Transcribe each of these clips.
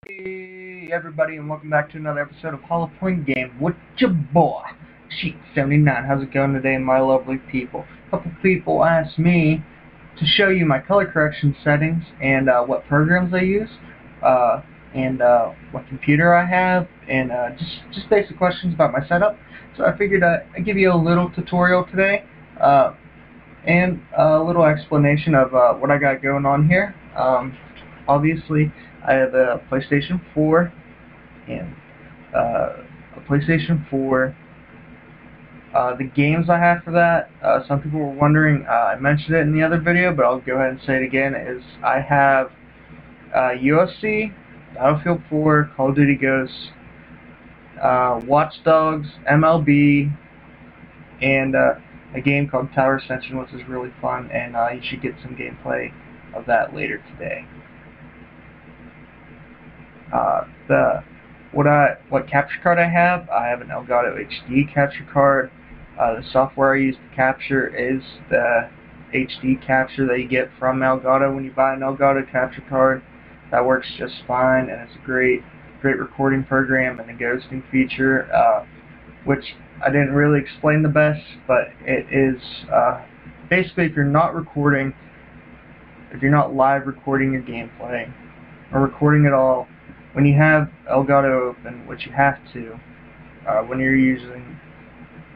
Hey everybody, and welcome back to another episode of Hollow Point Game with your boy, Sheet79. How's it going today, my lovely people? A couple people asked me to show you my color correction settings and what programs I use, and what computer I have, and just basic questions about my setup. So I figured I'd give you a little tutorial today, and a little explanation of what I got going on here. Obviously, I have a PlayStation 4 and a PlayStation 4. The games I have for that, some people were wondering, I mentioned it in the other video, but I'll go ahead and say it again, is I have UFC, Battlefield 4, Call of Duty Ghosts, Watch Dogs, MLB, and a game called Tower Ascension, which is really fun, and you should get some gameplay of that later today. What capture card I have an Elgato HD capture card. The software I use to capture is the HD capture that you get from Elgato when you buy an Elgato capture card. That works just fine, and it's a great recording program and a ghosting feature, which I didn't really explain the best, but it is basically if you're not live recording your gameplay or recording at all, when you have Elgato open, which you have to, when you're using,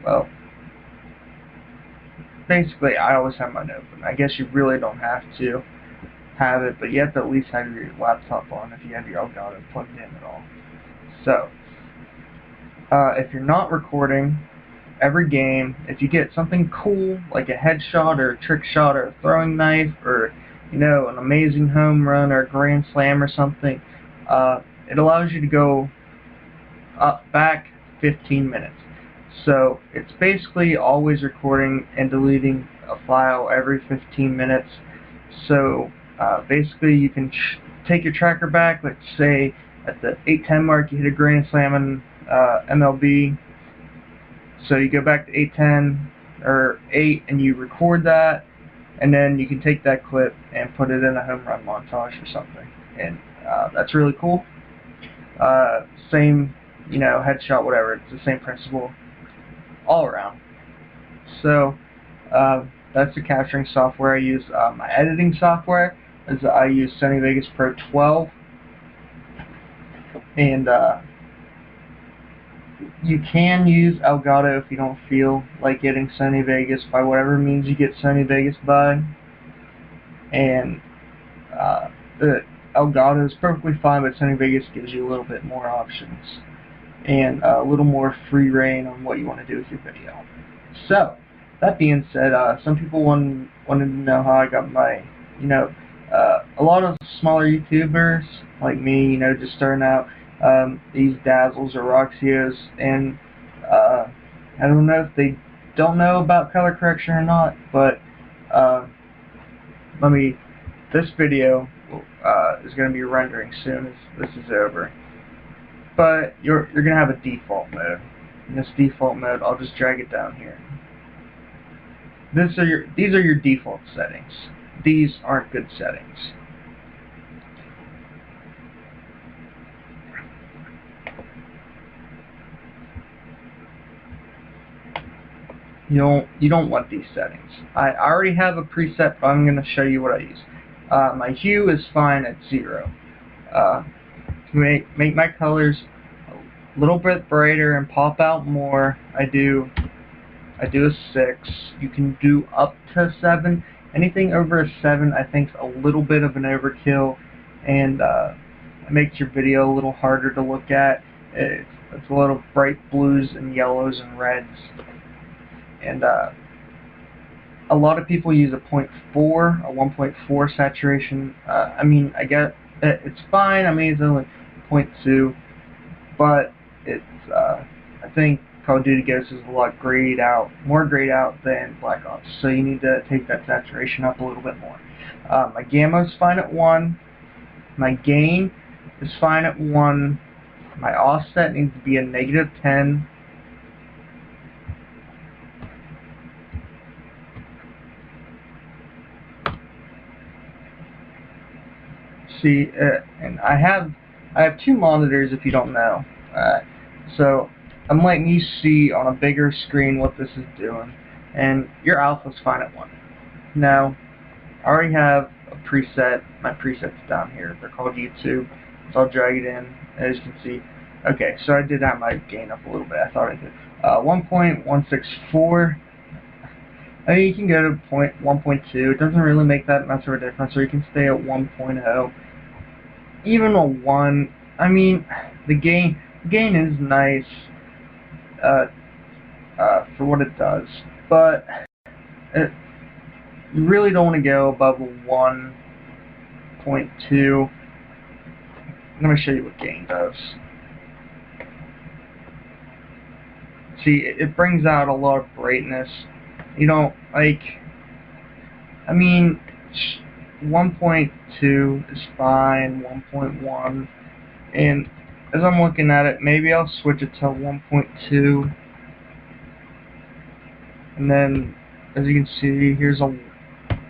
well, basically I always have mine open. I guess you really don't have to have it, but you have to at least have your laptop on if you have your Elgato plugged in at all. So, if you're not recording every game, if you get something cool, like a headshot or a trick shot or a throwing knife or, an amazing home run or a grand slam or something, it allows you to go back 15 minutes. So it's basically always recording and deleting a file every 15 minutes. So basically you can take your tracker back, let's say at the 8:10 mark you hit a grand slam in MLB. So you go back to 8:10 or 8 and you record that, and then you can take that clip and put it in a home run montage or something, and that's really cool. Same, headshot, whatever. It's the same principle all around. So that's the capturing software I use. My editing software is I use Sony Vegas Pro 12, and you can use Elgato if you don't feel like getting Sony Vegas by whatever means you get Sony Vegas by. And the Elgato is perfectly fine, but Sony Vegas gives you a little bit more options and a little more free reign on what you want to do with your video. So, that being said, some people wanted to know how I got my, a lot of smaller YouTubers like me, just starting out, these Dazzles or Roxios, and I don't know if they don't know about color correction or not, but this video is going to be rendering soon as this is over. But you're going to have a default mode. In this default mode, I'll just drag it down here. These are your default settings. These aren't good settings. You don't want these settings. I already have a preset, but I'm going to show you what I use. My hue is fine at 0. To make my colors a little bit brighter and pop out more, I do a 6. You can do up to 7. Anything over a 7 I think is a little bit of an overkill, and it makes your video a little harder to look at. It's a little bright blues and yellows and reds. And a lot of people use a 1.4 saturation. I get it's fine. It's only 0.2, but it's I think Call of Duty Ghosts is a lot more grayed out than Black Ops, so you need to take that saturation up a little bit more. My gamma is fine at 1. My gain is fine at 1. My offset needs to be a -10. See, and I have I have two monitors if you don't know. So I'm letting you see on a bigger screen what this is doing, and your alpha's fine at 1. Now, I already have a preset. My preset's down here. They're called YouTube. So I'll drag it in, as you can see. Okay, so I did have my gain up a little bit. I thought I did. 1.164. I mean, you can go to 1.2. It doesn't really make that much of a difference, or you can stay at 1.0. Even a 1, I mean, the gain is nice for what it does, but you really don't want to go above a 1.2. I'm going to show you what gain does. See, it brings out a lot of brightness. You don't, like, I mean, 1.2 is fine, 1.1, and as I'm looking at it, maybe I'll switch it to 1.2, and then, as you can see, here's the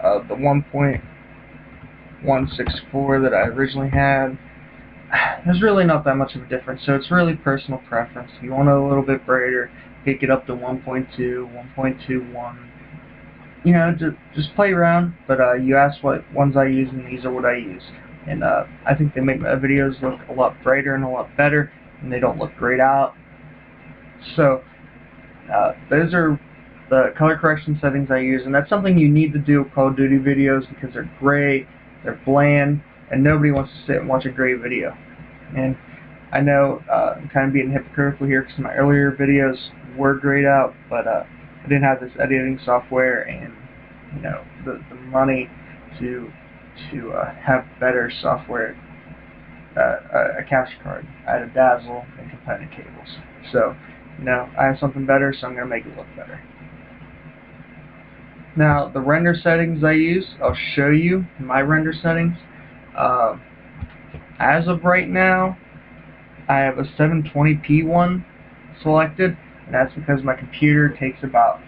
1.164 that I originally had. There's really not that much of a difference, so it's really personal preference. If you want it a little bit brighter, pick it up to 1.2, 1.21. You know, just play around, but you asked what ones I use, and these are what I use. And I think they make my videos look a lot brighter and a lot better, and they don't look grayed out. So, those are the color correction settings I use, and that's something you need to do with Call of Duty videos because they're gray, they're bland, and nobody wants to sit and watch a gray video. And I know I'm kind of being hypocritical here because my earlier videos were grayed out, but I didn't have this editing software and the money to have better software, a capture card. I had a Dazzle and competitive cables. So I have something better, so I'm going to make it look better. Now, the render settings I use, I'll show you my render settings. As of right now, I have a 720p one selected, and that's because my computer takes about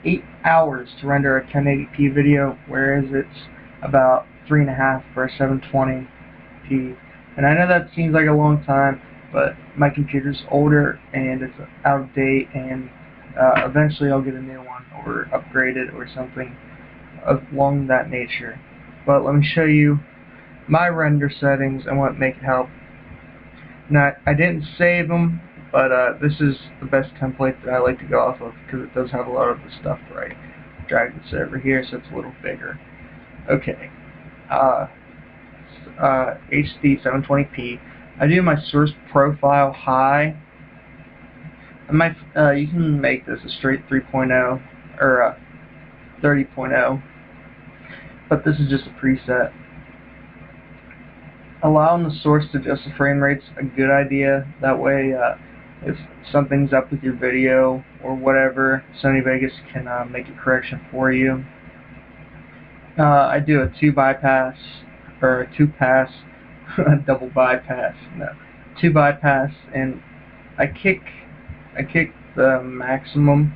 8 hours to render a 1080p video, whereas it's about 3.5 for a 720p. And I know that seems like a long time, but my computer's older and it's out of date, and eventually I'll get a new one or upgrade it or something along that nature. But let me show you my render settings and what make it help. Now, I didn't save them, but this is the best template that I like to go off of because it does have a lot of the stuff right. Drag this over here so it's a little bigger. Okay. HD 720p. I do my source profile high. And you can make this a straight 3.0 or 30.0, but this is just a preset. Allowing the source to adjust the frame rate's a good idea. That way, if something's up with your video or whatever, Sony Vegas can make a correction for you. I do a 2-bypass or a 2-pass, double bypass. No, 2-bypass, and I kick the maximum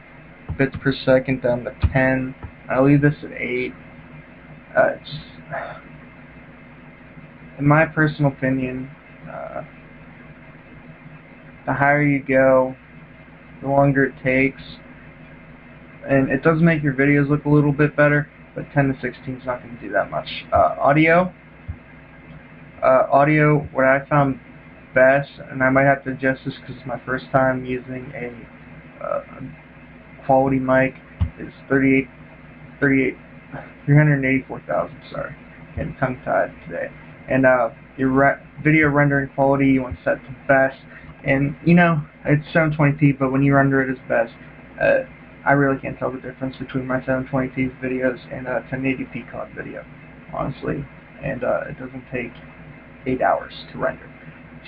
bits per second down to 10. I leave this at 8. In my personal opinion, the higher you go, the longer it takes, and it does make your videos look a little bit better, but 10 to 16 is not going to do that much. Audio, what I found best, and I might have to adjust this because it's my first time using a quality mic, is 384,000, sorry, getting tongue-tied today. And your video rendering quality, you want set to best. And it's 720p, but when you render it as best, I really can't tell the difference between my 720p videos and a 1080p COD video, honestly. And it doesn't take 8 hours to render.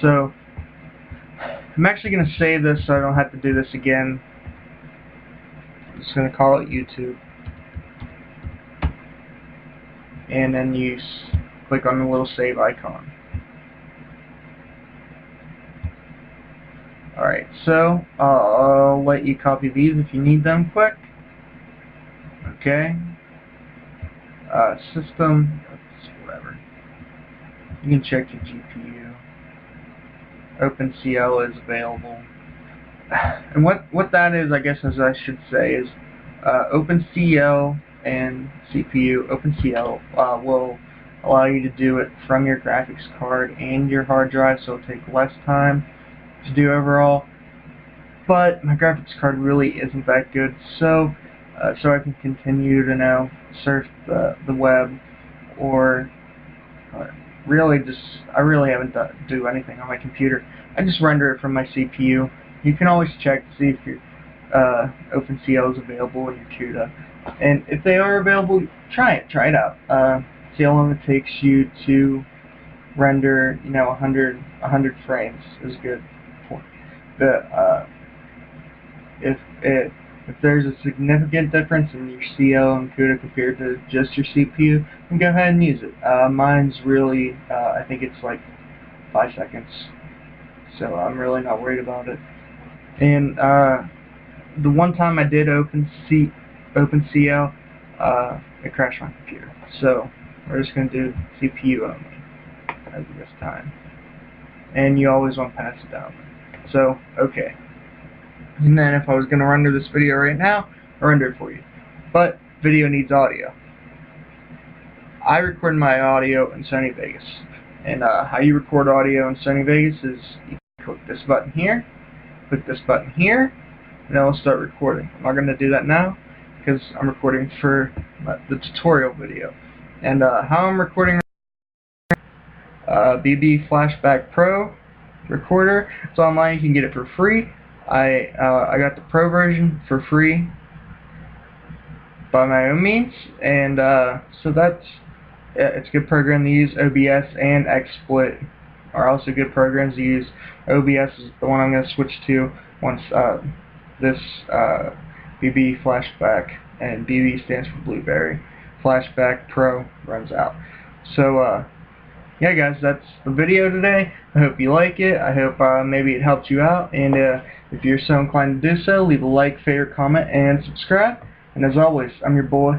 So I'm actually going to save this so I don't have to do this again. I'm just going to call it YouTube. And then you click on the little save icon. Alright, so I'll let you copy these if you need them quick. Okay. System, whatever. You can check your GPU. OpenCL is available. And what that is, I guess, as I should say, is OpenCL and CPU. OpenCL will allow you to do it from your graphics card and your hard drive, so it'll take less time to do overall. But my graphics card really isn't that good, so I can continue to now surf the web, or really I really haven't do anything on my computer. I just render it from my CPU. You can always check to see if your OpenCL is available in your CUDA, and if they are available, try it out. See how long it takes you to render. 100 frames is good for the if there's a significant difference in your CL and CUDA compared to just your CPU, then go ahead and use it. Mine's really, I think it's like 5 seconds, so I'm really not worried about it. And the one time I did OpenCL, it crashed my computer. So we're just going to do CPU only as of this time. And you always want to pass it down. So, okay. And then if I was going to render this video right now, I'll render it for you. But video needs audio. I record my audio in Sony Vegas. And how you record audio in Sony Vegas is you click this button here, click this button here, and it'll start recording. I'm not going to do that now because I'm recording for the tutorial video. And how I'm recording, BB Flashback Pro recorder. It's online. You can get it for free. I got the Pro version for free by my own means, and so it's a good program to use. OBS and XSplit are also good programs to use. OBS is the one I'm going to switch to once this BB Flashback, and BB stands for Blueberry, Flashback Pro runs out. So yeah, guys, that's the video today. I hope you like it. I hope maybe it helped you out, and if you're so inclined to do so, leave a like, favorite, comment, and subscribe. And as always, I'm your boy,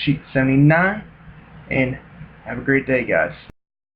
Sheet79, and have a great day, guys.